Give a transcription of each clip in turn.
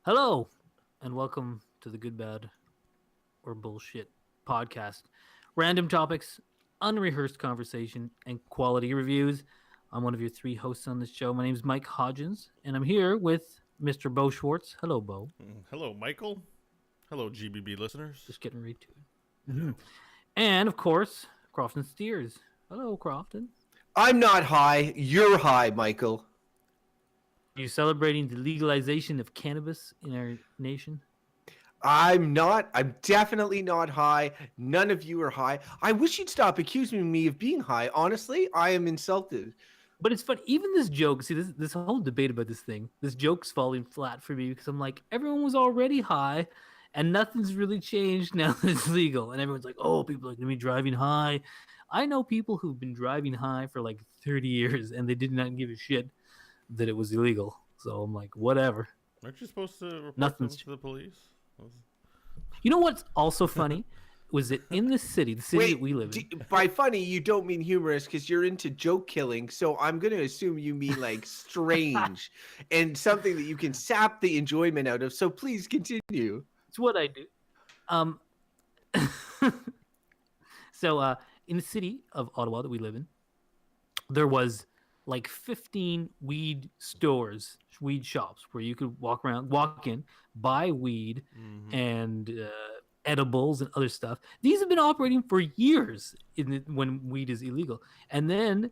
Hello, and welcome to the Good, Bad, or Bullshit podcast. Random topics, unrehearsed conversation, and quality reviews. I'm one of your three hosts on this show. My name is Mike Hodgins, and I'm here with Mr. Bo Schwartz. Hello, Bo. Hello, Michael. Hello, GBB listeners. Just getting right to it. And, of course, Crofton Steers. Hello, Crofton. I'm not high. You're high, Michael. Are you celebrating the legalization of cannabis in our nation? I'm not. I'm definitely not high. None of you are high. I wish you'd stop accusing me of being high. Honestly, I am insulted. But it's fun. Even this joke, see, this whole debate about this joke's falling flat for me because I'm like, everyone was already high and nothing's really changed now that it's legal. And everyone's like, oh, people are going to be driving high. I know people who've been driving high for like 30 years and they did not give a shit that it was illegal. So I'm like, whatever. Aren't you supposed to report Nothing's them to the police? You know what's also funny was that in the city that we live in. By funny, you don't mean humorous because you're into joke killing. So I'm going to assume you mean like strange and something that you can sap the enjoyment out of. So please continue. It's what I do. So in the city of Ottawa that we live in, there was like 15 weed stores, weed shops where you could walk in, buy weed and edibles and other stuff. These have been operating for years when weed is illegal. And then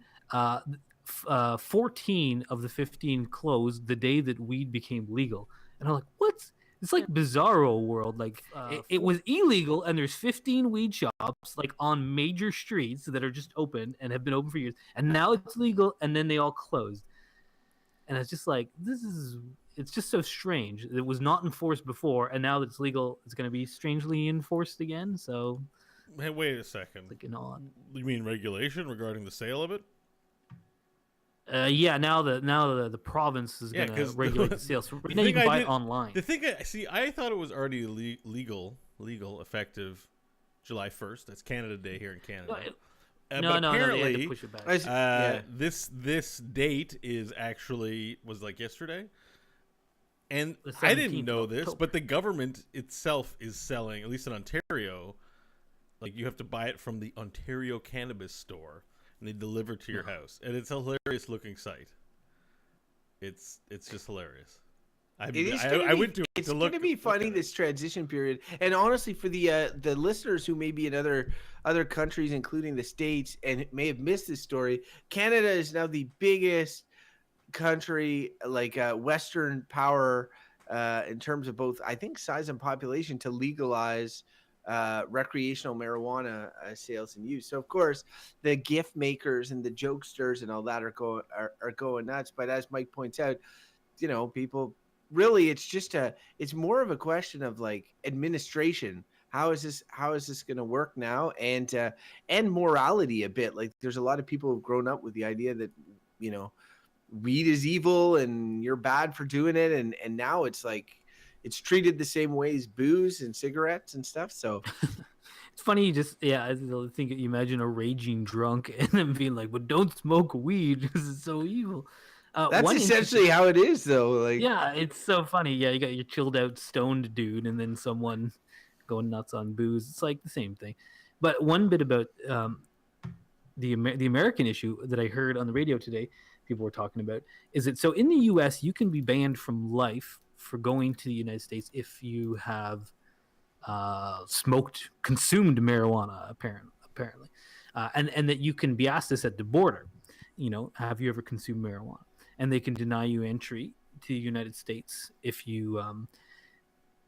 14 of the 15 closed the day that weed became legal. And I'm like, what's it's like bizarro world. Like it was illegal, and there's 15 weed shops like on major streets that are just open and have been open for years, and now it's legal, and then they all closed. And it's just like it's just so strange. It was not enforced before, and now that it's legal, it's going to be strangely enforced again. So, hey, wait a second. Like an odd. You mean regulation regarding the sale of it? Yeah, now the province is going to regulate the sales. So right now you can buy it online. The thing I thought it was already legal effective July 1st. That's Canada Day here in Canada. No, they had to push it back. This date was like yesterday, and I didn't know this, but the government itself is selling, at least in Ontario, like you have to buy it from the Ontario Cannabis Store. And they deliver to your house, and it's a hilarious looking site. It's just hilarious. It's going to be funny this transition period, and honestly, for the listeners who may be in other countries, including the States, and may have missed this story, Canada is now the biggest country, like Western power, in terms of both, I think, size and population, to legalize recreational marijuana sales and use. So of course the gift makers and the jokesters and all that are going nuts. But as Mike points out, people really, it's more of a question of like administration. How is this going to work now? And morality a bit. Like there's a lot of people who've grown up with the idea that, weed is evil and you're bad for doing it. And now it's like, it's treated the same way as booze and cigarettes and stuff. So it's funny. I think you imagine a raging drunk and then being like, "But don't smoke weed because it's so evil." That's essentially how it is, though. Like, yeah, it's so funny. Yeah, you got your chilled out, stoned dude, and then someone going nuts on booze. It's like the same thing. But one bit about the American issue that I heard on the radio today, people were talking about, is that so in the U.S. you can be banned from life for going to the United States if you have consumed marijuana, apparently, and that you can be asked this at the border. Have you ever consumed marijuana? And they can deny you entry to the United States if you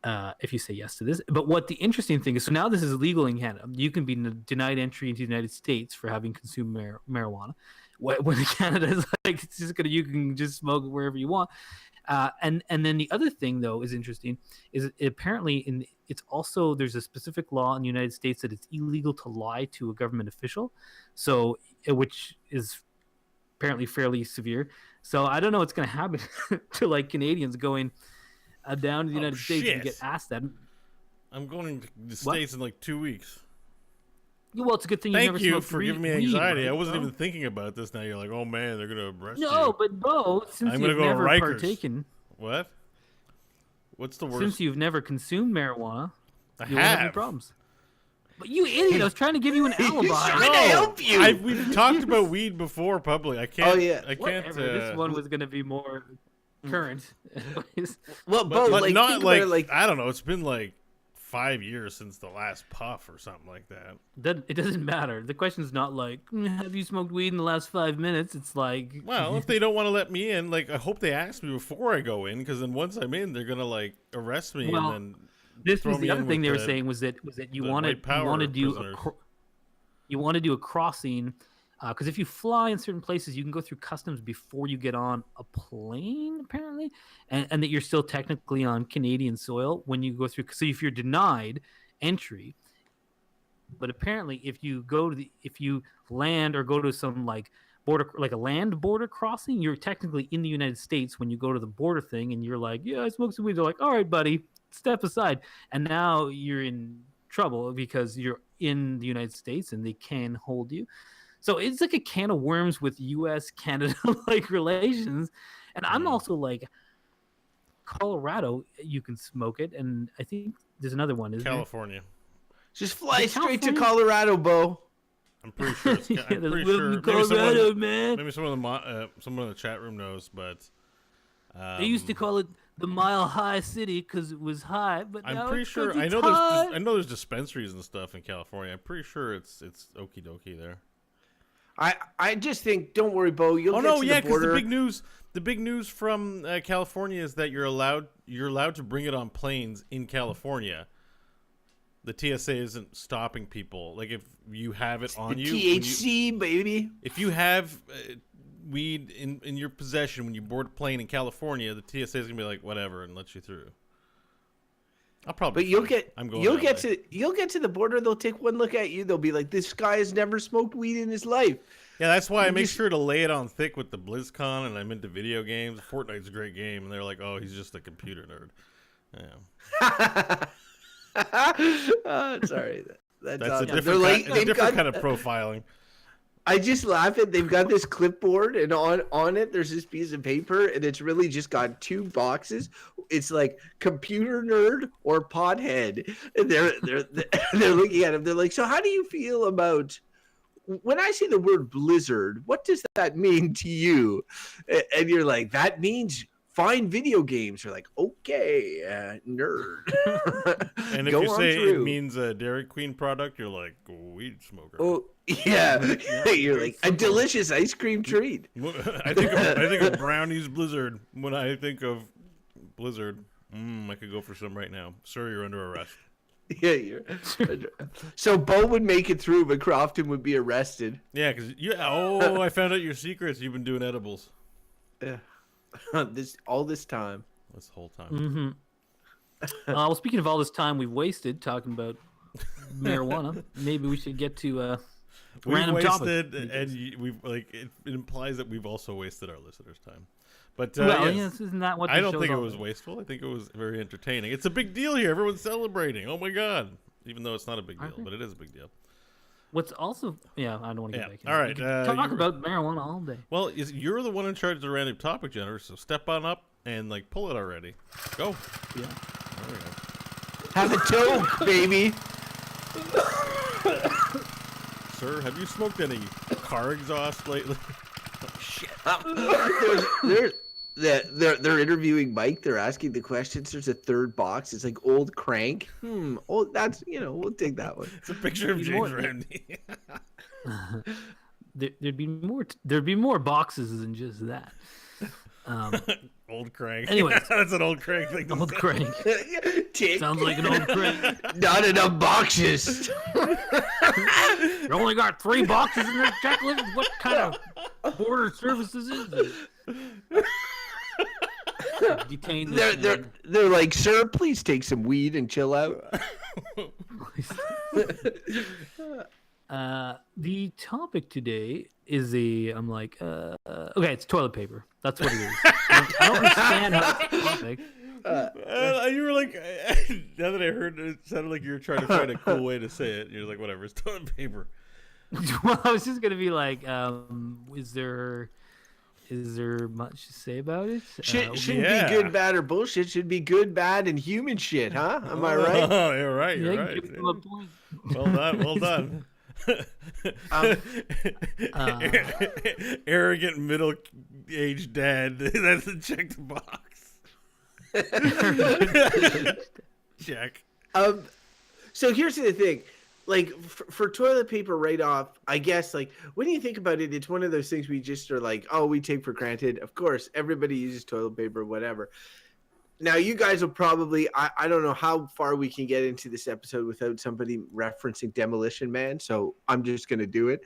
say yes to this. But what the interesting thing is, so now this is legal in Canada. You can be denied entry into the United States for having consumed marijuana. When Canada is like, it's just you can just smoke it wherever you want. And then the other thing, though, is interesting, is apparently it's also, there's a specific law in the United States that it's illegal to lie to a government official, so which is apparently fairly severe. So I don't know what's going to happen to like Canadians going down to the United States and get asked that. I'm going to the States in like 2 weeks. Well, it's a good thing Thank you never you smoked for giving me anxiety. I wasn't even thinking about this. Now you're like, oh man, they're gonna arrest you. No, but Bo, since you've never partaken, What? What's the worst? Since you've never consumed marijuana, I you won't have any have. problems. But you idiot! I was trying to give you an alibi. He's trying to help you. We've talked about weed before publicly. I can't. Oh yeah. I can't. This one was going to be more current. Well, but like, not like I don't know. It's been like 5 years since the last puff or something like that. It doesn't matter. The question's not like, have you smoked weed in the last 5 minutes? It's like, well, if they don't want to let me in, like I hope they ask me before I go in, because then once I'm in, they're gonna like arrest me and then. This was the other thing they were saying was that you want to do a crossing, because if you fly in certain places, you can go through customs before you get on a plane, apparently, and that you're still technically on Canadian soil when you go through. So if you're denied entry, but apparently if you land or go to some like border, like a land border crossing, you're technically in the United States when you go to the border thing, and you're like, yeah, I smoked some weed. They're like, all right, buddy, step aside, and now you're in trouble because you're in the United States and they can hold you. So it's like a can of worms with U.S. Canada like relations. And I'm also like, Colorado, you can smoke it, and I think there's another one, isn't California. Just fly straight to Colorado, Bo. I'm pretty sure. I'm pretty sure. Colorado, man. Maybe someone in the chat room knows, but they used to call it the Mile High City because it was high, but I'm now pretty it's sure. I know there's dispensaries and stuff in California. I'm pretty sure it's okie dokie there. I just think, don't worry, Bo. You'll get to the border. Because the big news from California is that you're allowed to bring it on planes in California. The TSA isn't stopping people. Like if you have it on you, THC, baby. If you have weed in your possession when you board a plane in California, the TSA is gonna be like whatever and let you through. I'll probably. But you'll get to the border. They'll take one look at you. They'll be like, "This guy has never smoked weed in his life." Yeah, that's why I make sure to lay it on thick with the BlizzCon, and I'm into video games. Fortnite's a great game, and they're like, "Oh, he's just a computer nerd." Yeah. Sorry, that's a different kind of profiling. I just laugh at they've got this clipboard, and on it there's this piece of paper, and it's really just got two boxes. It's like computer nerd or pothead, and they're looking at him. They're like, "So how do you feel about when I say the word blizzard? What does that mean to you?" And you're like, "That means fine video games." You're like, "Okay, nerd." And if you say it means a Dairy Queen product, you're like, "Weed smoker." Oh yeah, you're like a delicious ice cream treat. I think of Brownies Blizzard when I think of Blizzard. I could go for some right now. Sir, you're under arrest. Yeah, so Bo would make it through, but Crofton would be arrested. Yeah, because I found out your secrets. You've been doing edibles. Yeah. This time. This whole time. Mm-hmm. Well, speaking of all this time we've wasted talking about marijuana, maybe we should get to random topic. And we've it implies that we've also wasted our listeners' time. But yes, isn't that what? I don't think it was wasteful. I think it was very entertaining. It's a big deal here. Everyone's celebrating. Oh my god! Even though it's not a big deal, but it is a big deal. What's also, I don't want to get back in. All right, talk about marijuana all day. Well, you're the one in charge of the random topic, Jennifer. So step on up and pull it already. Go. Yeah. There we go. Have a toke, baby. Sir, have you smoked any car exhaust lately? Oh, shit. They're interviewing Mike. They're asking the questions. There's a third box. It's like old crank. Oh, that's we'll take that one. It's a picture of James Ramsey. There'd be more boxes than just that. Old crank. Anyway, that's an old crank thing. Old crank. Sounds like an old crank. Not enough boxes. You only got 3 boxes in your checklist. What kind of border services is this? Detain this they're like, "Sir, please take some weed and chill out." The topic today is okay, it's toilet paper. That's what it is. I don't understand how it's a topic. You were like, now that I heard it, it sounded like you were trying to find a cool way to say it. You're like, whatever, it's toilet paper. Well, I was just gonna be like, is there Is there much to say about it? Shouldn't be good, bad, or bullshit. Should be good, bad, and human shit, huh? Am I right? Oh, you're right. You're right. Give them a point. Well done. Well done. Arrogant middle-aged dad. That's a checked box. Check. So here's the thing. Like, for toilet paper right off, I guess, like, when you think about it, it's one of those things we just are like, oh, we take for granted. Of course, everybody uses toilet paper, whatever. Now, you guys will probably, I don't know how far we can get into this episode without somebody referencing Demolition Man, so I'm just going to do it.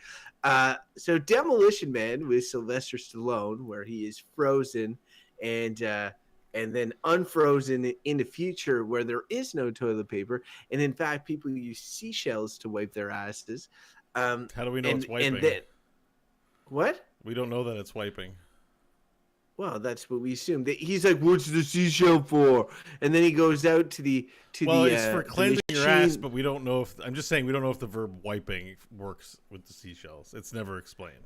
So Demolition Man with Sylvester Stallone, where he is frozen and then unfrozen in the future where there is no toilet paper. And in fact, people use seashells to wipe their asses. How do we know it's wiping? What? We don't know that it's wiping. Well, that's what we assume. He's like, "What's the seashell for?" And then he goes out to the it's for cleansing your ass, but we don't know if. I'm just saying we don't know if the verb wiping works with the seashells. It's never explained.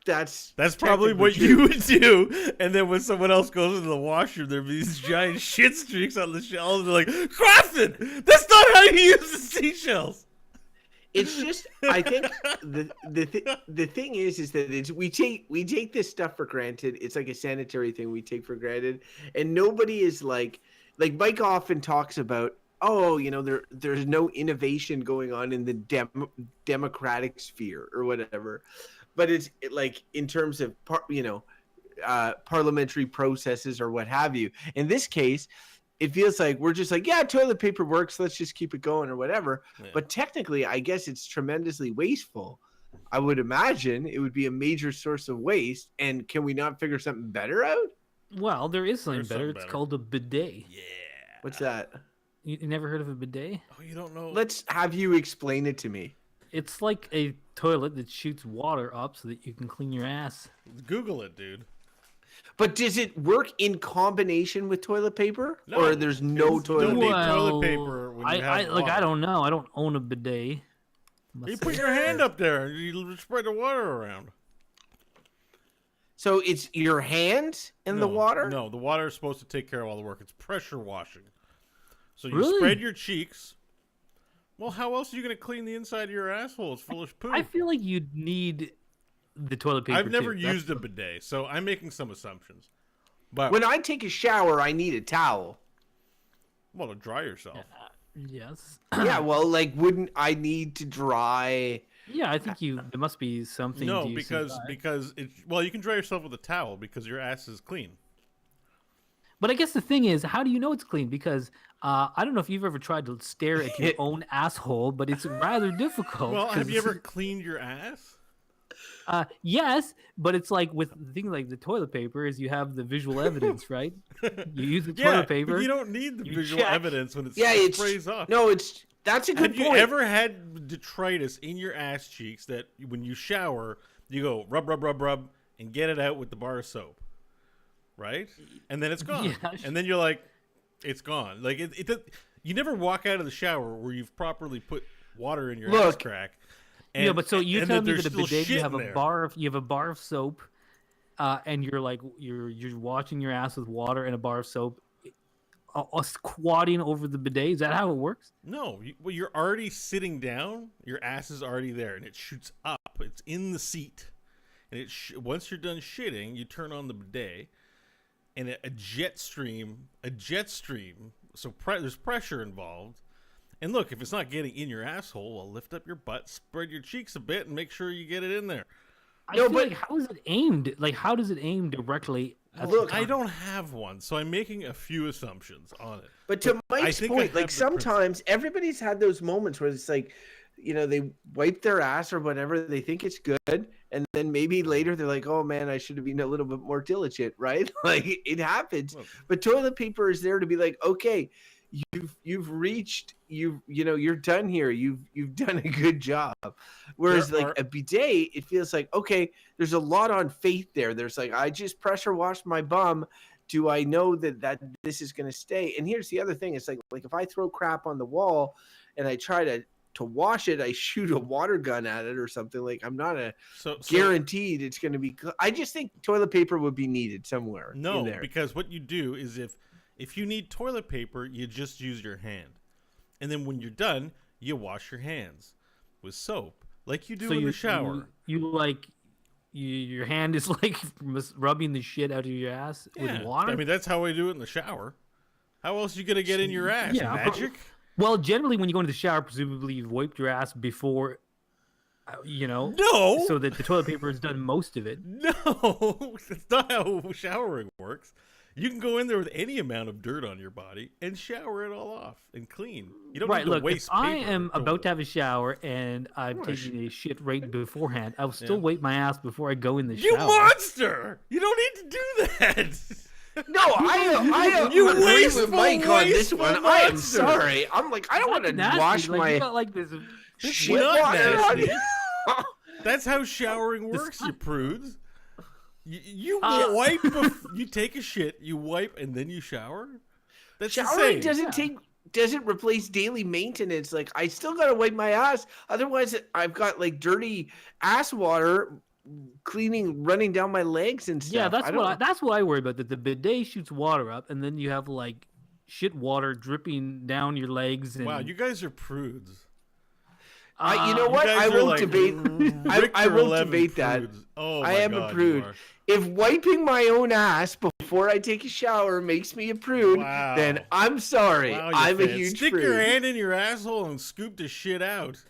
That's probably what you would do, and then when someone else goes into the washroom, there'd be these giant shit streaks on the shells. They're like, Crofton, that's not how you use the seashells. It's just, I think the thing is that we take this stuff for granted. It's like a sanitary thing we take for granted, and nobody is like Mike often talks about. Oh, there's no innovation going on in the democratic sphere or whatever. But it's like in terms of parliamentary processes or what have you. In this case, it feels like we're just like, yeah, toilet paper works. Let's just keep it going or whatever. Yeah. But technically, I guess it's tremendously wasteful. I would imagine it would be a major source of waste. And can we not figure something better out? Well, there is something better. It's called a bidet. Yeah. What's that? You never heard of a bidet? Oh, you don't know? Let's have you explain it to me. It's like a toilet that shoots water up so that you can clean your ass. Google it, dude. But does it work in combination with toilet paper? No, or there's no toilet paper? Toilet paper when you have water. I don't know. I don't own a bidet. You put your hand up there and you spread the water around. So it's your hands in the water? No, the water is supposed to take care of all the work. It's pressure washing. So you Really? spread your cheeks. Well, how else are you going to clean the inside of your asshole? It's full of poo. I feel like you'd need the toilet paper. I've never used a bidet, so I'm making some assumptions. But when I take a shower, I need a towel. Well, to dry yourself. Yes. Yeah, well, like, wouldn't I need to dry? Yeah, I think there must be something. No, because you can dry yourself with a towel because your ass is clean. But I guess the thing is, how do you know it's clean? Because I don't know if you've ever tried to stare at your own asshole, but it's rather difficult. Well, have you ever cleaned your ass? Yes, but it's like with things like the toilet paper is you have the visual evidence, right? You use the toilet paper. But you don't need the visual evidence when it sprays off. No, that's a good point. Have you ever had detritus in your ass cheeks that when you shower, you go rub, rub, rub, rub, and get it out with the bar of soap? Right? And then it's gone. Yeah. And then you're like, it's gone. Like you never walk out of the shower where you've properly put water in your ass crack. And, but so you tell me that a bidet you have a bar of soap, and you're like you're washing your ass with water and a bar of soap, squatting over the bidet. Is that how it works? No, you're already sitting down. Your ass is already there, and it shoots up. It's in the seat, and once you're done shitting, you turn on the bidet. And a jet stream. So there's pressure involved. And look, if it's not getting in your asshole, well, lift up your butt, spread your cheeks a bit, and make sure you get it in there. But how is it aimed? Like, how does it aim directly? Look, I don't have one, so I'm making a few assumptions on it. But to Mike's point, like sometimes everybody's had those moments where it's like, they wipe their ass or whatever, they think it's good, and then maybe later they're like, oh man, I should have been a little bit more diligent, right? Like it happens. Well, but toilet paper is there to be like, okay, you've reached, you're done here. You've done a good job. Whereas a bidet, it feels like, okay, there's a lot on faith there. There's like, I just pressure washed my bum. Do I know that this is going to stay? And here's the other thing. It's like if I throw crap on the wall and I try to to wash it, I shoot a water gun at it or something. Like I'm not guaranteed it's going to be. I just think toilet paper would be needed somewhere. No, in there. Because what you do is if you need toilet paper, you just use your hand, and then when you're done, you wash your hands with soap, like you do in the shower. Your hand is like rubbing the shit out of your ass with water. I mean, that's how I do it in the shower. How else are you gonna get in your ass? Magic? Well, generally, when you go into the shower, presumably you've wiped your ass before, No. So that the toilet paper has done most of it. No, that's not how showering works. You can go in there with any amount of dirt on your body and shower it all off and clean. You don't need to waste paper. I am about to have a shower and I'm taking a shit right beforehand, I'll still wipe my ass before I go in the shower. You monster! You don't need to do that. No, I you agree wasteful, with Mike on this one. monster. I am sorry. I'm like, I don't want to wash my you got like this shit water on you. That's how showering works, you prudes. You wipe. You take a shit, you wipe, and then you shower. That's showering doesn't replace daily maintenance. Like I still gotta wipe my ass. Otherwise, I've got like dirty ass water running down my legs and stuff. Yeah, that's what I worry about. That the bidet shoots water up, and then you have like shit water dripping down your legs. And... Wow, you guys are prudes. You know what? I won't debate. I won't debate that. Oh, I am a prude. If wiping my own ass before I take a shower makes me a prude, then I'm sorry. I'm a huge Stick prude. your hand in your asshole and scoop the shit out.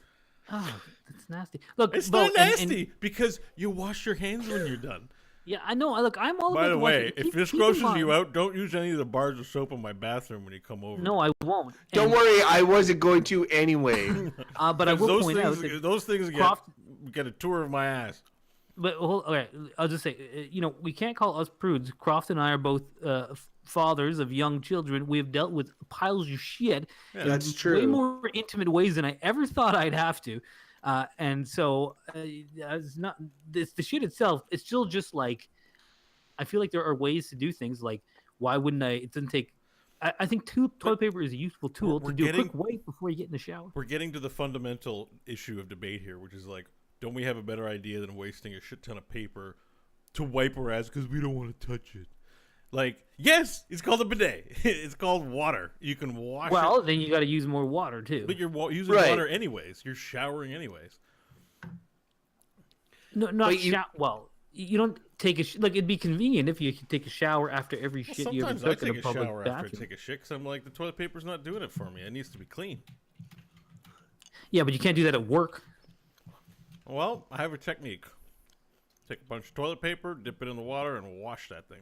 Oh, that's nasty. Look, it's not nasty because you wash your hands when you're done. Yeah, I know. Look, I'm all about. By the way, if this grosses you out, don't use any of the bars of soap in my bathroom when you come over. No, I won't. Don't worry, I wasn't going to anyway. But I will point out that those things get a tour of my ass. But okay, I'll just say, we can't call us prudes. Croft and I are both fathers of young children. We have dealt with piles of shit in way more intimate ways than I ever thought I'd have to. And so it's not the shit itself. It's still just like, I feel like there are ways to do things. Like, why wouldn't I? It doesn't take. I think toilet paper is a useful tool to do a quick wipe before you get in the shower. We're getting to the fundamental issue of debate here, which is like, don't we have a better idea than wasting a shit ton of paper to wipe our ass because we don't want to touch it? Like, yes, it's called a bidet. It's called water. You can wash it. Well, then you got to use more water, too. But you're using water anyways. You're showering anyways. No, well, you don't take a like, it'd be convenient if you could take a shower after every shit you ever took in a public bathroom. Sometimes I take a shower after I take a shit because I'm like, the toilet paper's not doing it for me. It needs to be clean. Yeah, but you can't do that at work. Well, I have a technique. Take a bunch of toilet paper, dip it in the water, and wash that thing.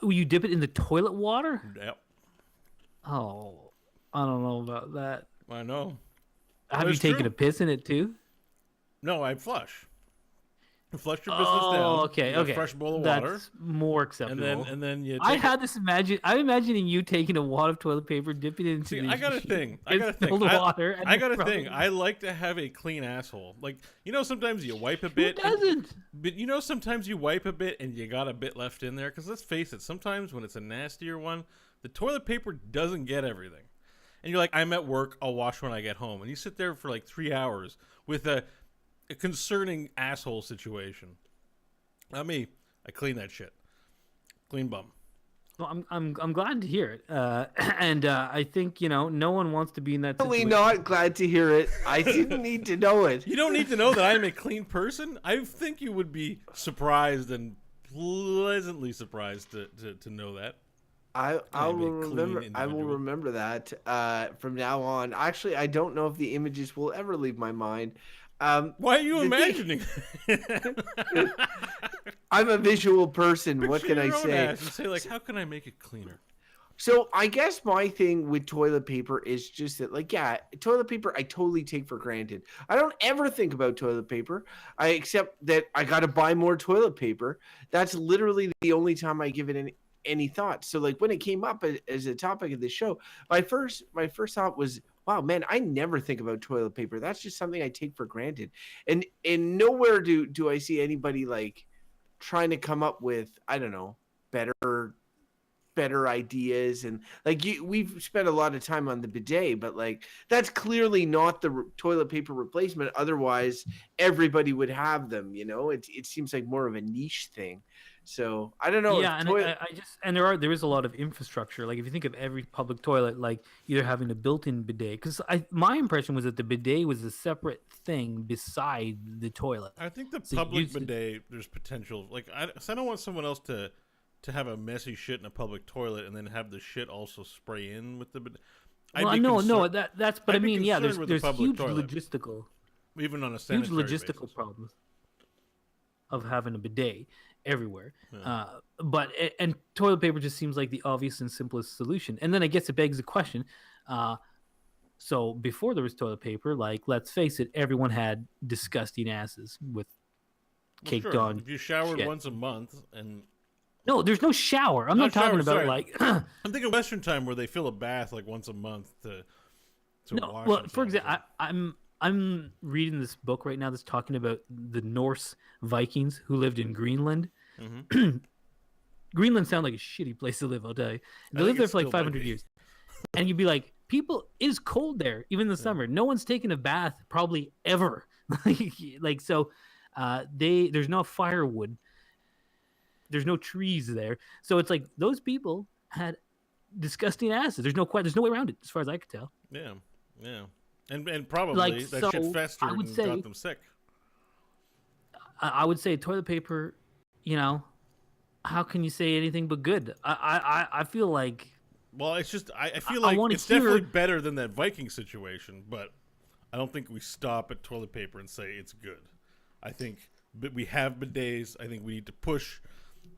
You dip it in the toilet water? Yep. Oh, I don't know about that. I know. Have you taken a piss in it too? No, I flush. You flush your business down. Oh, okay. A fresh bowl of water. That's more acceptable. And then you. I'm imagining you taking a wad of toilet paper, dipping it into. I got a thing. I got a thing. I like to have a clean asshole. Like, sometimes you wipe a bit. Who doesn't? But sometimes you wipe a bit and you got a bit left in there. Because let's face it, sometimes when it's a nastier one, the toilet paper doesn't get everything. And you're like, I'm at work. I'll wash when I get home. And you sit there for like 3 hours with a concerning asshole situation. Not me. I clean that shit. Clean bum. Well, I'm glad to hear it. And I think no one wants to be in that situation. Really not glad to hear it. I didn't need to know it. You don't need to know that I'm a clean person. I think you would be surprised and pleasantly surprised to know that. I will remember that from now on. Actually, I don't know if the images will ever leave my mind. Why are you imagining? I'm a visual person. What can I say? And say like, how can I make it cleaner? So I guess my thing with toilet paper is just that, like, toilet paper I totally take for granted. I don't ever think about toilet paper. Except that I got to buy more toilet paper. That's literally the only time I give it any thought. So like when it came up as a topic of the show, my first thought was, wow, man, I never think about toilet paper. That's just something I take for granted. And nowhere do I see anybody like trying to come up with, I don't know, better better ideas. And like we've spent a lot of time on the bidet, but like that's clearly not the toilet paper replacement. Otherwise, everybody would have them. It seems like more of a niche thing. So I don't know. Yeah, and there is a lot of infrastructure. Like if you think of every public toilet, like either having a built-in bidet, because my impression was that the bidet was a separate thing beside the toilet. I think the public bidet, there's potential. Like I don't want someone else to have a messy shit in a public toilet and then have the shit also spray in with the bidet. But I mean, yeah, there's huge toilet, logistical, even on a sanitary basis. problems of having a bidet everywhere. Yeah. And toilet paper just seems like the obvious and simplest solution. And then I guess it begs the question, so before there was toilet paper, like let's face it, everyone had disgusting asses with caked on. If you showered shit. once a month and no, there's no shower. I'm not talking about like I'm thinking Western time where they fill a bath like once a month to wash. Well, for example, I'm reading this book right now that's talking about the Norse Vikings who lived in Greenland. Mm-hmm. Greenland sounds like a shitty place to live, I'll tell you. They lived there for like 500 years. And you'd be like, it is cold there, even in the summer. No one's taken a bath probably ever. So there's no firewood. There's no trees there. So it's like those people had disgusting asses. There's no way around it as far as I could tell. Yeah. Yeah. And probably that shit festered and got them sick. I would say toilet paper, how can you say anything but good? I feel like... Well, it's just, I feel like it's definitely better than that Viking situation, but I don't think we stop at toilet paper and say it's good. I think we have bidets. I think we need to push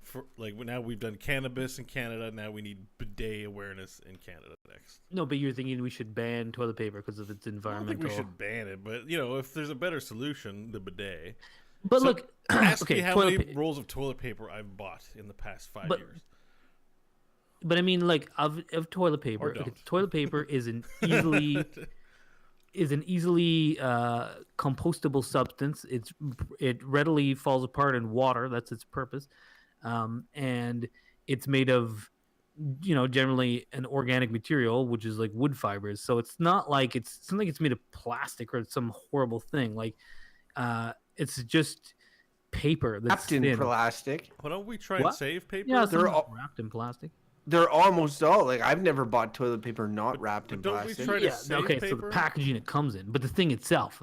for, like, now we've done cannabis in Canada. Now we need bidet awareness in Canada next. No, but you're thinking we should ban toilet paper because of its environmental... I don't think we should ban it, but, if there's a better solution, the bidet. But so, look, ask me how many rolls of toilet paper I've bought in the past 5 years. But I mean, like of toilet paper. Toilet paper is an easily compostable substance. It readily falls apart in water. That's its purpose, and it's made of generally an organic material, which is like wood fibers. So it's not like it's made of plastic or some horrible thing. Like it's just paper that's wrapped in plastic. Why don't we try and save paper? Yeah, they're all wrapped in plastic. They're almost all like I've never bought toilet paper not wrapped in plastic. We try to save paper? So the packaging it comes in, but the thing itself.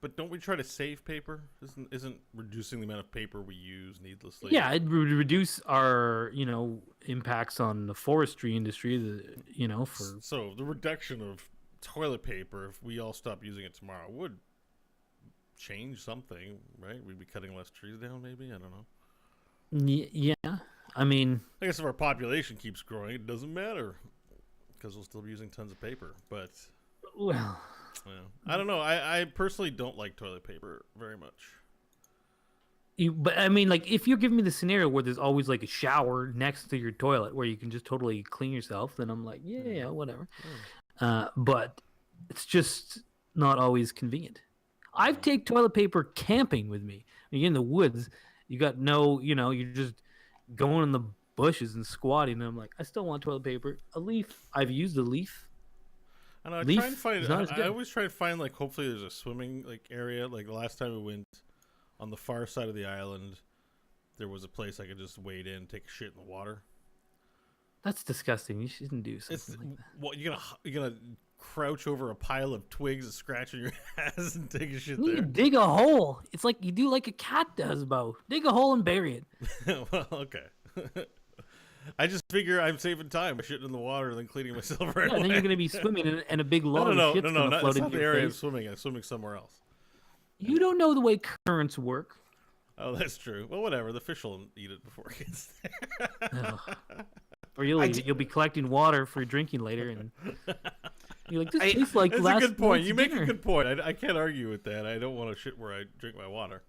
But don't we try to save paper? Isn't reducing the amount of paper we use needlessly? Yeah, it would reduce our impacts on the forestry industry. So the reduction of toilet paper, if we all stop using it tomorrow, would change something, right? We'd be cutting less trees down, maybe. I don't know. Yeah. I mean, I guess if our population keeps growing, it doesn't matter because we'll still be using tons of paper. But I don't know. I personally don't like toilet paper very much. But I mean, like, if you're giving me the scenario where there's always like a shower next to your toilet where you can just totally clean yourself, then I'm like, yeah, whatever. But it's just not always convenient. I've taken toilet paper camping with me. When you're in the woods, you got you're just going in the bushes and squatting, and I'm like, I still want toilet paper. A leaf. I've used a leaf. I know. I always try to find like hopefully there's a swimming like area. Like the last time we went on the far side of the island, there was a place I could just wade in, take a shit in the water. That's disgusting. You shouldn't do something like that. What you're gonna crouch over a pile of twigs and scratch in your ass and take a shit you there? Dig a hole. It's like you do like a cat does, Bo. Dig a hole and bury it. Well, okay. I just figure I'm saving time by shitting in the water and then cleaning myself right away. And then you're going to be swimming in a big log of shit's going to float into the your area face. I'm swimming. I'm swimming somewhere else. You don't know the way currents work. Oh, that's true. Well, whatever. The fish will eat it before it gets there. Or you'll be collecting water for drinking later, and you're like, this tastes like that's last a good point. You make dinner. a good point. I can't argue with that. I don't want to shit where I drink my water.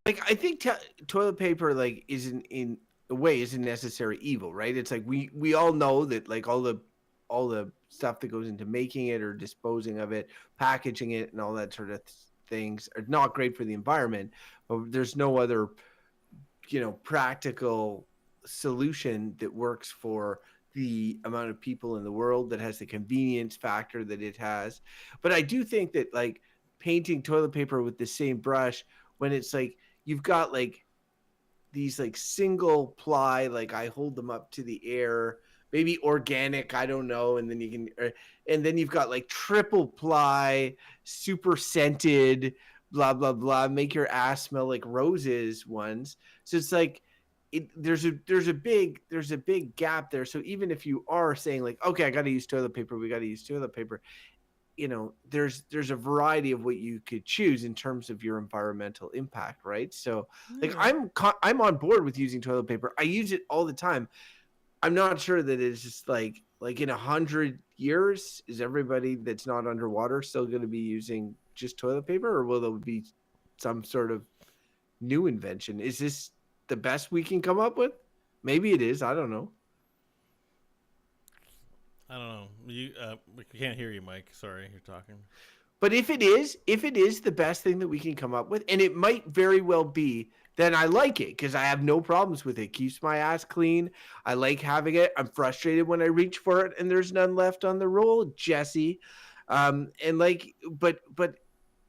Like, I think toilet paper, like, in a way isn't necessary evil, right? It's like we all know that, like, all the stuff that goes into making it or disposing of it, packaging it, and all that sort of things are not great for the environment. But there's no other, practical solution that works for the amount of people in the world, that has the convenience factor that it has. But I do think that like painting toilet paper with the same brush, when it's like you've got like these like single ply, like I hold them up to the air, maybe organic, I don't know, and then you can and then you've got like triple ply, super scented, blah blah blah, make your ass smell like roses ones. So it's like there's a big gap there. So even if you are saying like, okay, I got to use toilet paper, we got to use toilet paper, there's a variety of what you could choose in terms of your environmental impact, right? So like I'm on board with using toilet paper. I use it all the time. I'm not sure that it's just like in 100 years, is everybody that's not underwater still going to be using just toilet paper, or will there be some sort of new invention? Is this the best we can come up with? Maybe it is. I don't know. I don't know. We can't hear you, Mike. Sorry, you're talking. But if it is the best thing that we can come up with, and it might very well be, then I like it because I have no problems with it. Keeps my ass clean. I like having it. I'm frustrated when I reach for it and there's none left on the roll, Jesse. And like, but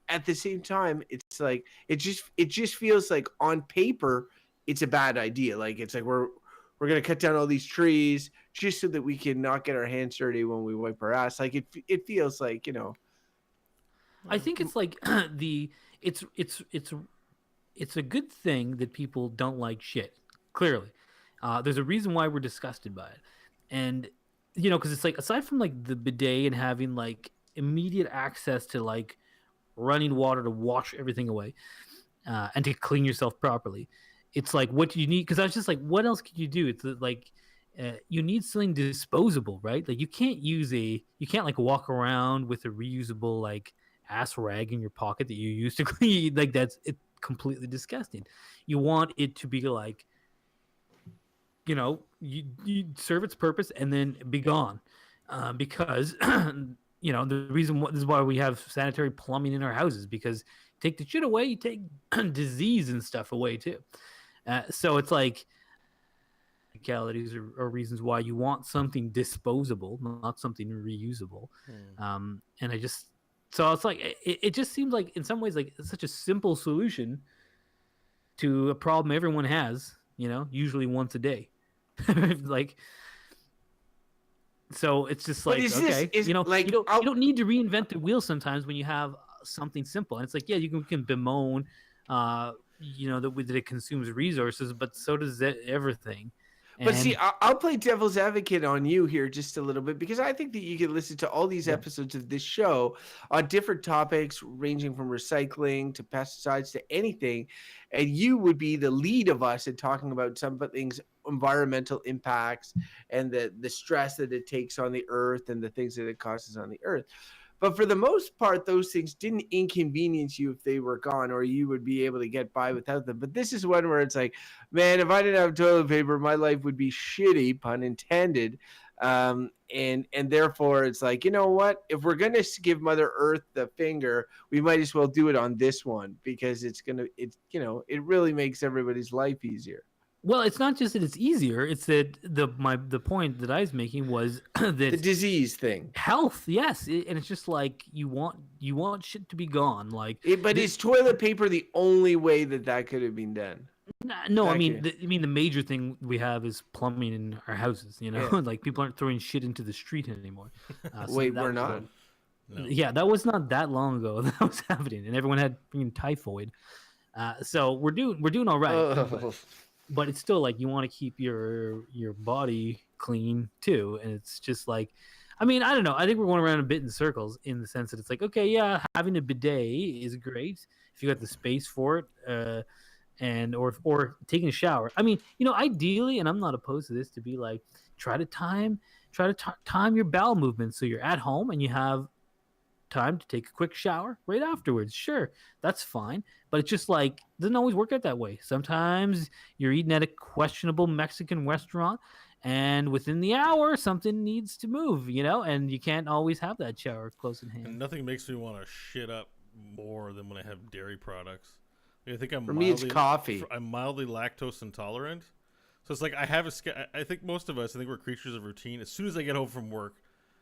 at the same time, it's like it just feels like on paper it's a bad idea. Like it's like we're gonna cut down all these trees just so that we can not get our hands dirty when we wipe our ass. Like it feels like, I think it's like it's a good thing that people don't like shit. Clearly, there's a reason why we're disgusted by it, and because it's like, aside from like the bidet and having like immediate access to like running water to wash everything away, and to clean yourself properly, it's like, what do you need? Because I was just like, what else can you do? It's like you need something disposable, right? Like you can't like walk around with a reusable like ass rag in your pocket that you use to clean. Like that's it, completely disgusting. You want it to be like, you serve its purpose and then be gone, because the reason this is why we have sanitary plumbing in our houses, because take the shit away, you take disease and stuff away too. So it's like legalities are reasons why you want something disposable, not something reusable. And so it's like it just seems like in some ways like it's such a simple solution to a problem everyone has, usually once a day. Like, so it's just like, okay, you don't need to reinvent the wheel sometimes when you have something simple. And it's like, yeah, you can bemoan that it consumes resources, but so does everything. But see, I'll play devil's advocate on you here just a little bit, because I think that you can listen to all these episodes of this show on different topics, ranging from recycling to pesticides to anything, and you would be the lead of us in talking about some things, environmental impacts, and the stress that it takes on the earth and the things that it causes on the earth. But for the most part, those things didn't inconvenience you if they were gone, or you would be able to get by without them. But this is one where it's like, man, if I didn't have toilet paper, my life would be shitty, pun intended. And therefore, it's like, you know what? If we're going to give Mother Earth the finger, we might as well do it on this one, because it really makes everybody's life easier. Well, it's not just that it's easier; it's that the point that I was making was that the disease thing, health, yes, and it's just like you want shit to be gone, like. But is toilet paper the only way that could have been done? No, I mean the major thing we have is plumbing in our houses. Like people aren't throwing shit into the street anymore. Wait, we're not. No. Yeah, that was not that long ago that was happening, and everyone had freaking typhoid. So we're doing all right. But it's still like you want to keep your body clean too, and it's just like, I mean, I don't know. I think we're going around a bit in circles in the sense that it's like, okay, yeah, having a bidet is great if you got the space for it, and or taking a shower. I mean, ideally, and I'm not opposed to this, to be like try to time your bowel movements so you're at home and you have time to take a quick shower right afterwards. Sure, that's fine, but it's just like doesn't always work out that way. Sometimes you're eating at a questionable Mexican restaurant, and within the hour something needs to move, and you can't always have that shower close in hand. And nothing makes me want to shit up more than when I have dairy products. I think for me it's coffee. I'm mildly lactose intolerant, So it's like I think most of us, I think we're creatures of routine. As soon as I get home from work,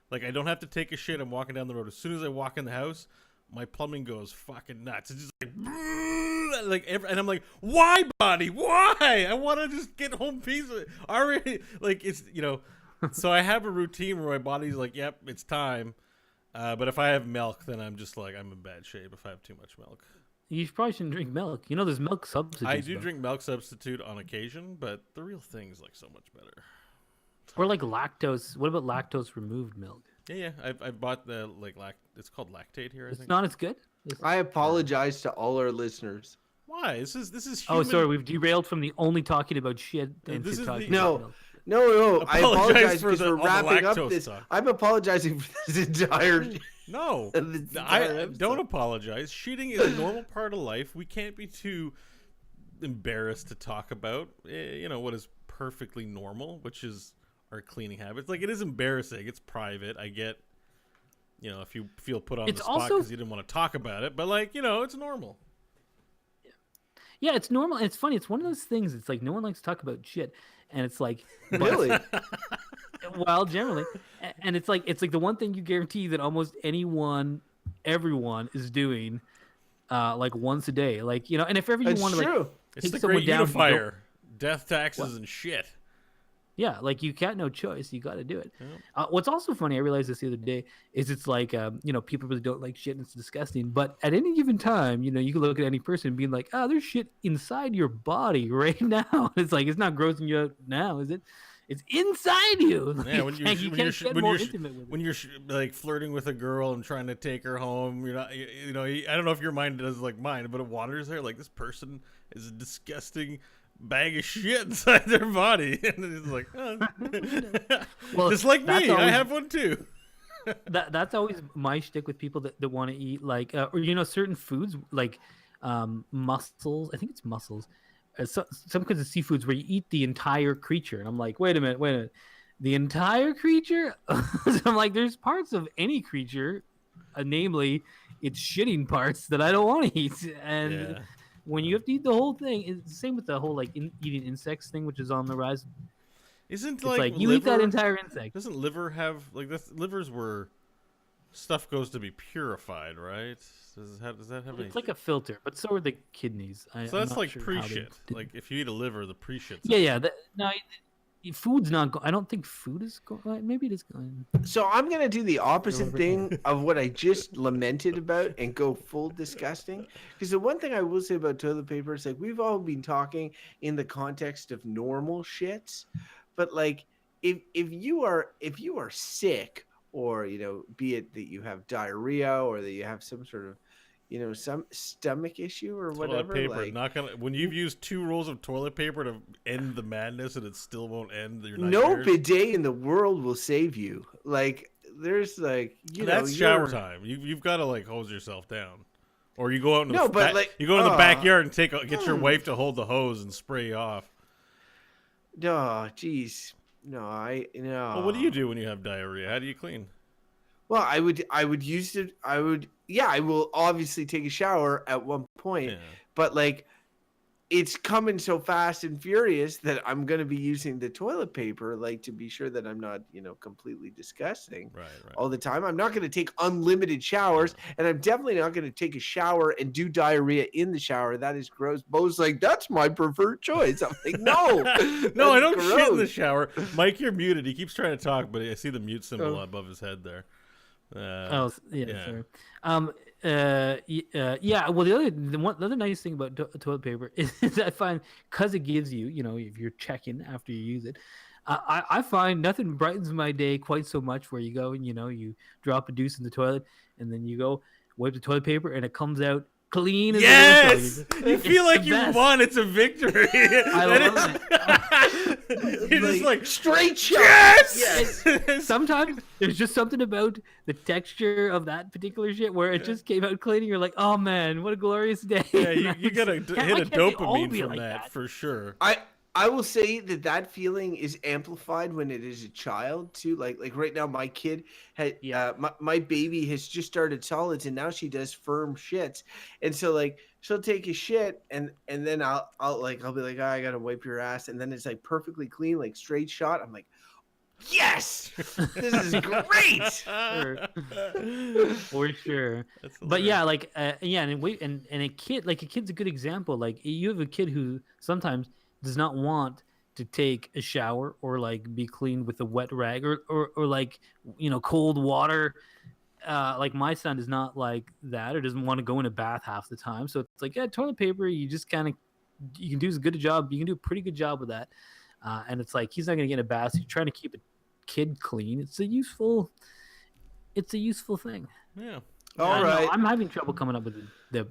like I don't have to take a shit. I'm walking down the road. As soon as I walk in the house, my plumbing goes fucking nuts. It's just and I'm like, why, body? Why? I want to just get home peacefully. Already, like it's So I have a routine where my body's like, yep, it's time. But if I have milk, then I'm just like, I'm in bad shape if I have too much milk. You probably shouldn't drink milk. There's milk substitutes. I do drink milk substitute on occasion, but the real thing is like so much better. Or like lactose. What about lactose removed milk? Yeah. I bought the it's called Lactate here. I think it's not as good. I apologize to all our listeners. Why? This is human. Oh, sorry. We've derailed from the only talking about shit. No. I apologize because we're wrapping up this. Talk. I'm apologizing for this entire. No, I don't apologize. Shitting is a normal part of life. We can't be too embarrassed to talk about, what is perfectly normal, which is our cleaning habits. Like, it is embarrassing. It's private. I get, if you feel put on the spot because you didn't want to talk about it, but it's normal. Yeah, it's normal. And it's funny. It's one of those things. It's like no one likes to talk about shit. And it's like, really? Well, generally. And it's like the one thing you guarantee that almost everyone is doing like once a day. Like, and if ever you want to like it's the great unifier. Death, taxes, and shit. Yeah, like you got no choice. You got to do it. Yeah. What's also funny, I realized this the other day, is it's like, people really don't like shit and it's disgusting. But at any given time, you can look at any person and be like, oh, there's shit inside your body right now. It's like, it's not grossing you out now, is it? It's inside you. Like, yeah, when you're like flirting with a girl and trying to take her home, you're not, I don't know if your mind does like mine, but it waters there. Like, this person is a disgusting bag of shit inside their body, and it's like, well, just like me, I have one too. That's always my shtick with people that want to eat like or certain foods like mussels. I think it's mussels. Some kinds of seafoods where you eat the entire creature, and I'm like, wait a minute, the entire creature? So I'm like, there's parts of any creature, namely its shitting parts, that I don't want to eat, and. Yeah. When you have to eat the whole thing, it's the same with the whole eating insects thing, which is on the rise. Isn't it's like you eat that entire insect? Doesn't liver have livers where stuff goes to be purified, right? Does that have? It's like a filter, but so are the kidneys. So that's like pre-shit. Like if you eat a liver, the pre-shit. Yeah. Food's not. I don't think food is going. Maybe it is going. So I'm gonna do the opposite thing of what I just lamented about and go full disgusting. Because the one thing I will say about toilet paper is like we've all been talking in the context of normal shits, but like if you are sick or be it that you have diarrhea or that you have some sort of some stomach issue or whatever. Toilet paper, when you've used 2 rolls of toilet paper to end the madness and it still won't end your nightmares. No bidet in the world will save you. Like there's like that's shower time. You've got to like hose yourself down, or you go out in the backyard and get your wife to hold the hose and spray you off. No, jeez, no, Well, what do you do when you have diarrhea? How do you clean? Well, I will obviously take a shower at one point, but like it's coming so fast and furious that I'm going to be using the toilet paper like to be sure that I'm not, completely disgusting all the time. I'm not going to take unlimited showers, and I'm definitely not going to take a shower and do diarrhea in the shower. That is gross. Bo's like, that's my preferred choice. I'm like, no, no, I don't shit in the shower. Mike, you're muted. He keeps trying to talk, but I see the mute symbol above his head there. Sorry. Well, the other nice thing about toilet paper is I find because it gives you, if you're checking after you use it, I find nothing brightens my day quite so much. Where you go and you drop a deuce in the toilet and then you go wipe the toilet paper and it comes out clean. Yes, you feel like you won. It's a victory. I love it. You're just like straight shot. Yes. Sometimes there's just something about the texture of that particular shit where it just came out clean. And you're like, oh man, what a glorious day. Yeah, you gotta hit a dopamine from that for sure. I will say that feeling is amplified when it is a child too. Like right now, my kid had my baby has just started solids, and now she does firm shits. And so like she'll take a shit, and then I'll be like, oh, I gotta wipe your ass, and then it's like perfectly clean, like straight shot. I'm like, yes, this is great. For sure. But yeah, like and a kid's a good example. Like you have a kid who sometimes does not want to take a shower or like be cleaned with a wet rag or like cold water. Like my son is not like that or doesn't want to go in a bath half the time. So it's like, yeah, toilet paper, you just kind of you can do as good a job. You can do a pretty good job with that. And it's like he's not going to get in a bath. So you're trying to keep a kid clean. It's a useful thing. Yeah. All right. I'm having trouble coming up with the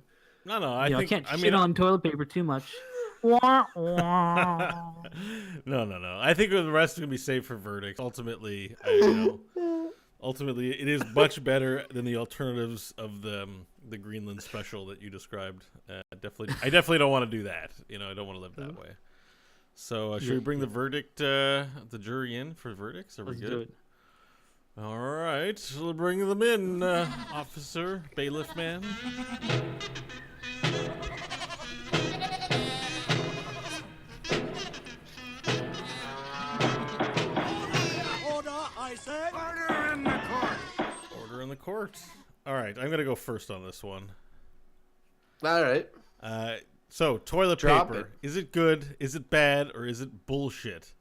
No. I can't shit on toilet paper too much. No. I think the rest is gonna be saved for verdicts. Ultimately, ultimately, it is much better than the alternatives of the Greenland special that you described. I definitely don't want to do that. I don't want to live that way. So should we bring the verdict, the jury in for verdicts? Are we good? Do it. All right, we'll bring them in, officer, bailiff man. Order in the court. Order in the court. All right, I'm gonna go first on this one. All right. So toilet paper. Is it good? Is it bad? Or is it bullshit?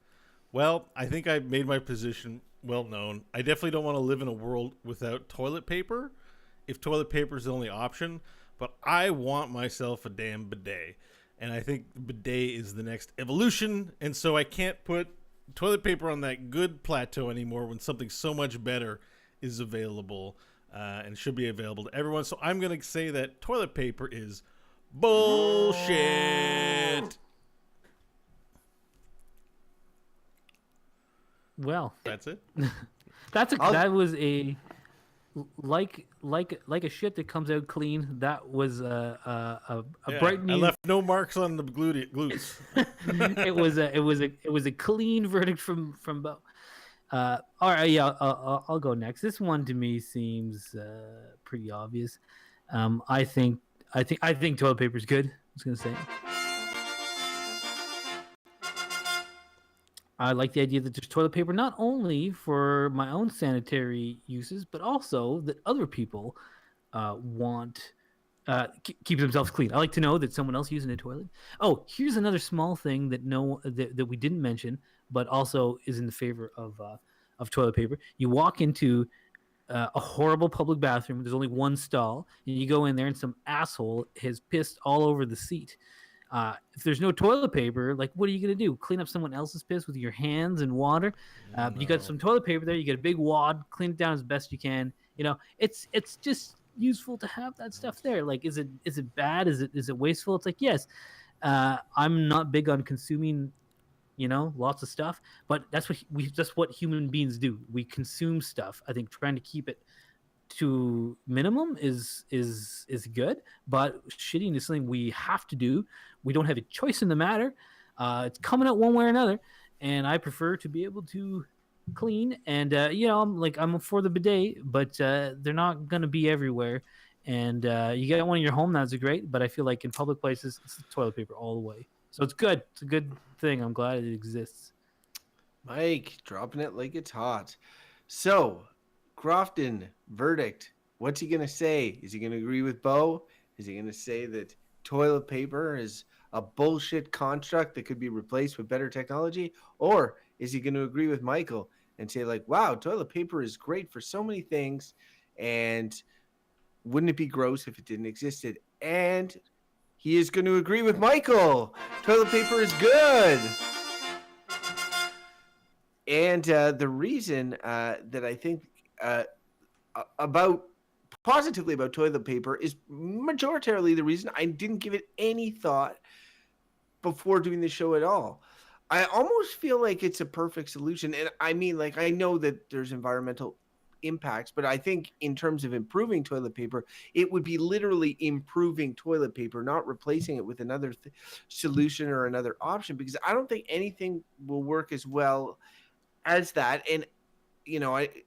Well, I think I made my position well known. I definitely don't want to live in a world without toilet paper if toilet paper is the only option. But I want myself a damn bidet. And I think bidet is the next evolution. And so I can't put toilet paper on that good plateau anymore when something so much better is available and should be available to everyone. So I'm going to say that toilet paper is bullshit. Well, that's it. That was a like a shit that comes out clean. That was a bright news. I left no marks on the glutes. it was a clean verdict from Bo. All right, yeah, I'll go next. This one to me seems pretty obvious. I think toilet paper is good. I was gonna say. I like the idea that there's toilet paper not only for my own sanitary uses, but also that other people want keep themselves clean. I like to know that someone else using a toilet. Oh, here's another small thing that that we didn't mention, but also is in the favor of toilet paper. You walk into a horrible public bathroom. There's only one stall, and you go in there, and some asshole has pissed all over the seat. If there's no toilet paper, like, what are you going to do? Clean up someone else's piss with your hands and water? No. You got some toilet paper there. You get a big wad. Clean it down as best you can. It's just useful to have that stuff there. Like, is it bad? Is it wasteful? It's like, yes. I'm not big on consuming, lots of stuff, but that's what human beings do. We consume stuff. I think trying to keep it to minimum is good, but shitting is something we have to do. We don't have a choice in the matter. It's coming out one way or another, and I prefer to be able to clean. And I'm for the bidet, but they're not gonna be everywhere. And you get one in your home, that's great. But I feel like in public places, it's the toilet paper all the way. So it's good. It's a good thing. I'm glad it exists. Mike, dropping it like it's hot. So, Crofton, verdict. What's he going to say? Is he going to agree with Bo? Is he going to say that toilet paper is a bullshit construct that could be replaced with better technology? Or is he going to agree with Michael and say, like, wow, toilet paper is great for so many things, and wouldn't it be gross if it didn't exist? And he is going to agree with Michael. Toilet paper is good. And the reason that I think positively about toilet paper is majoritarily the reason I didn't give it any thought before doing the show at all. I almost feel like it's a perfect solution. And I mean, like, I know that there's environmental impacts, but I think in terms of improving toilet paper, it would be literally improving toilet paper, not replacing it with another solution or another option, because I don't think anything will work as well as that. And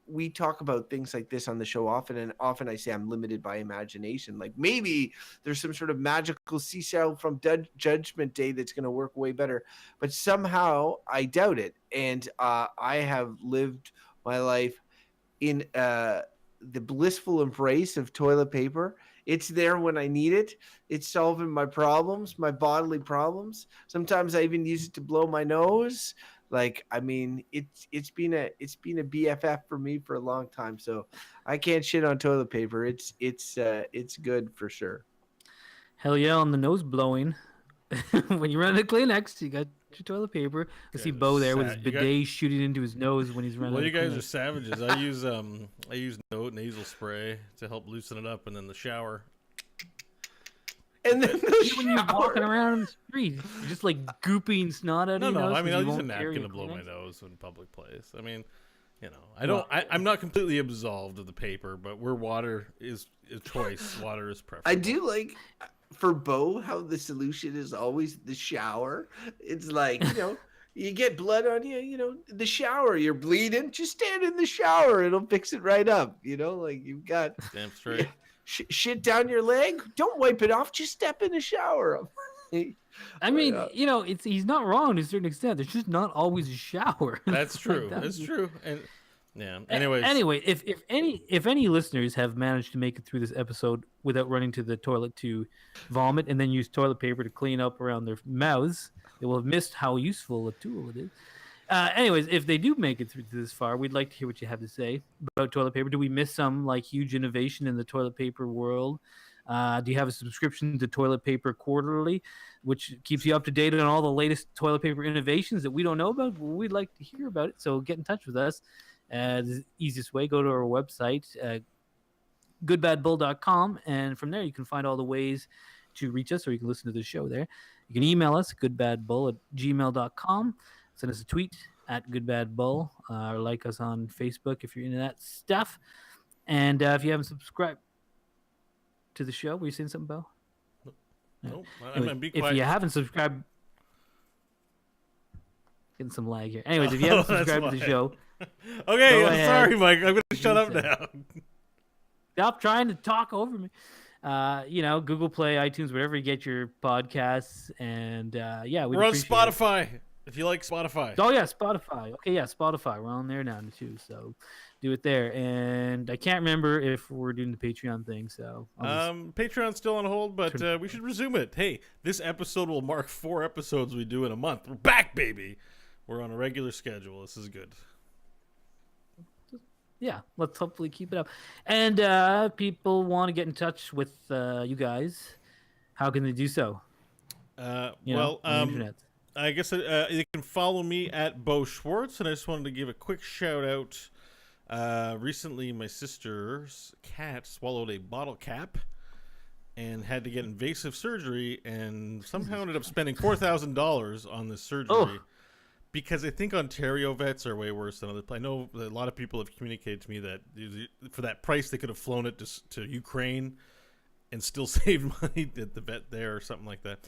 we talk about things like this on the show often, and often I say I'm limited by imagination. Like maybe there's some sort of magical seashell from Judgment Day that's going to work way better, but somehow I doubt it. And I have lived my life in the blissful embrace of toilet paper. It's there when I need it. It's solving my problems, my bodily problems. Sometimes I even use it to blow my nose. Like, I mean, it's been a BFF for me for a long time. So I can't shit on toilet paper. It's good for sure. Hell yeah, on the nose blowing. When you run out of Kleenex, you got your toilet paper. I see Bo there with his bidet shooting into his nose when he's running out of Kleenex. Well, you guys are savages. I use nasal spray to help loosen it up, and then the shower. And then when you're walking around in the street, you're just like gooping snot out of your nose. No, I mean, I'll use a napkin to blow my nose in public place. I mean, I'm not completely absolved of the paper, but where water is a choice, water is preferable. I do like, for Bo, how the solution is always the shower. It's like, you get blood on you, the shower, you're bleeding, just stand in the shower. It'll fix it right up. Like you've got... Damn straight. Shit down your leg, don't wipe it off, just step in the shower. I mean, he's not wrong to a certain extent. There's just not always a shower. That's true. That's true. And yeah. Anyway, if any listeners have managed to make it through this episode without running to the toilet to vomit and then use toilet paper to clean up around their mouths, they will have missed how useful a tool it is. Anyways, if they do make it through this far, we'd like to hear what you have to say about toilet paper. Do we miss some huge innovation in the toilet paper world? Do you have a subscription to Toilet Paper Quarterly, which keeps you up to date on all the latest toilet paper innovations that we don't know about? Well, we'd like to hear about it, so get in touch with us. The easiest way, go to our website, goodbadbull.com, and from there you can find all the ways to reach us, or you can listen to the show there. You can email us, goodbadbull@gmail.com. Send us a tweet at goodbadbull, or like us on Facebook if you're into that stuff. And if you haven't subscribed to the show, were you saying something, Bo? Nope. Anyway, if you haven't subscribed, getting some lag here. Anyways, if you haven't subscribed to the show, okay, I'm sorry, Mike. I'm going to shut up now. Stop trying to talk over me. Google Play, iTunes, wherever you get your podcasts, and we're on Spotify. If you like Spotify. Oh, yeah, Spotify. Okay, yeah, Spotify. We're on there now, too, so do it there. And I can't remember if we're doing the Patreon thing, so... Patreon's still on hold, but we should resume it. Hey, this episode will mark 4 episodes we do in a month. We're back, baby! We're on a regular schedule. This is good. Yeah, let's hopefully keep it up. And people want to get in touch with you guys. How can they do so? On the internet. I guess you can follow me at Bo Schwartz, and I just wanted to give a quick shout out. Recently, my sister's cat swallowed a bottle cap and had to get invasive surgery, and somehow ended up spending $4,000 on this surgery. Because I think Ontario vets are way worse than other places. I know that a lot of people have communicated to me that for that price they could have flown it to Ukraine and still saved money at the vet there or something like that.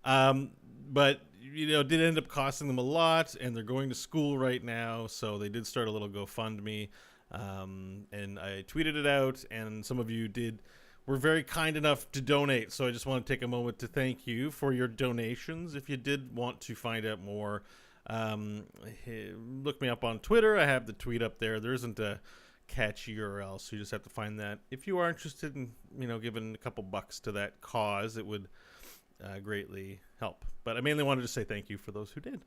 But it did end up costing them a lot, and they're going to school right now, so they did start a little GoFundMe, and I tweeted it out, and some of you were very kind enough to donate, so I just want to take a moment to thank you for your donations. If you did want to find out more, look me up on Twitter. I have the tweet up there. There isn't a catchy URL, so you just have to find that. If you are interested in giving a couple bucks to that cause, it would greatly help. But I mainly wanted to say thank you for those who did.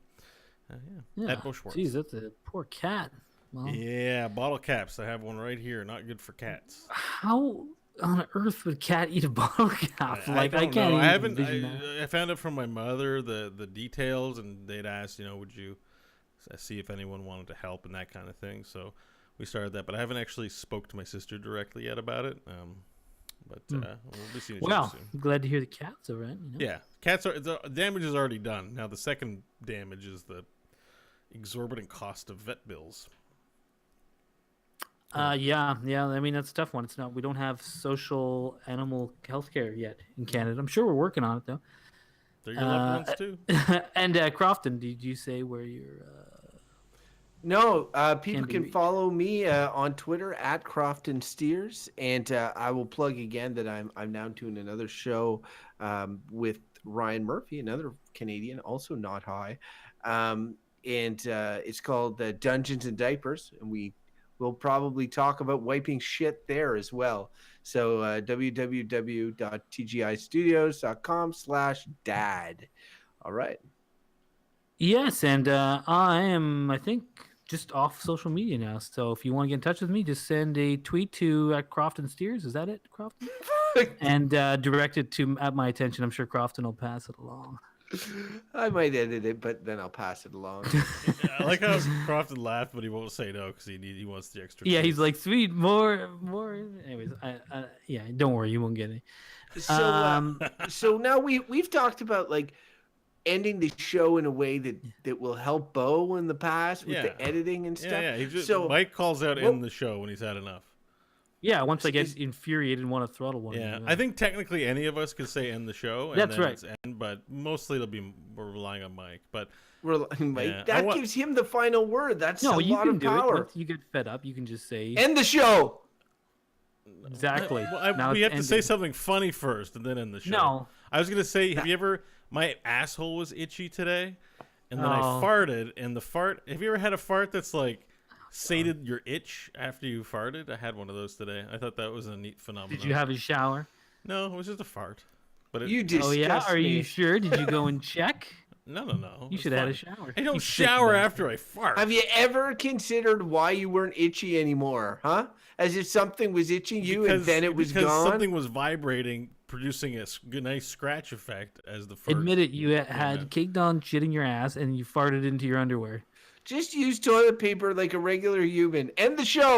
At Bo Schwartz. Jeez, that's a poor cat. Well, yeah, bottle caps. I have one right here. Not good for cats. How on earth would a cat eat a bottle cap? I can't know. I found it from my mother, the details, and they'd asked, would you see if anyone wanted to help and that kind of thing. So we started that, but I haven't actually spoke to my sister directly yet about it. But we'll be seeing each other soon. I'm glad to hear the cat's all right. Yeah, the damage is already done. Now the second damage is the exorbitant cost of vet bills. Yeah. I mean, that's a tough one. It's not. We don't have social animal healthcare yet in Canada. I'm sure we're working on it though. They're your loved ones too. And Crofton, did you say where you're? No, people can follow me on Twitter at Crofton Steers, and I will plug again that I'm now doing another show with Ryan Murphy, another Canadian, also not high, and it's called Dungeons and Diapers, and we'll probably talk about wiping shit there as well. So www.tgistudios.com/dad. All right. Yes, and I am, I think, just off social media now. So if you want to get in touch with me, just send a tweet to at Crofton Steers. Is that it, Crofton? And direct it to at my attention. I'm sure Crofton will pass it along. I might edit it, but then I'll pass it along. I like how Crofton laughed, but he won't say no because he wants the extra. Yeah, he's like, sweet, more. Anyways, yeah, don't worry, you won't get any. So now we've talked about like ending the show in a way that will help Bo in the past with the editing and stuff. Yeah. Mike calls out in the show when he's had enough. Yeah, once I get infuriated and want to throttle one. Yeah, I think technically any of us could say end the show. And that's then right. It's end, but mostly we're relying on Mike. But Mike, that gives him the final word. That's a lot of power. Once you get fed up, you can just say end the show. Exactly. We have to say something funny first and then end the show. No, I was gonna say, have you ever? My asshole was itchy today, and then I farted, and the fart. Have you ever had a fart that's like sated your itch after you farted? I had one of those today. I thought that was a neat phenomenon. Did you have a shower? No, it was just a fart. But you disgust me. Are you sure? Did you go and check? No. You should have had a shower. I don't shower after I fart. Have you ever considered why you weren't itchy anymore? Huh? As if something was itching you and then it was gone? Because something was vibrating, producing a nice scratch effect as the fart. Admit it, you had caked on shit in your ass and you farted into your underwear. Just use toilet paper like a regular human. End the show.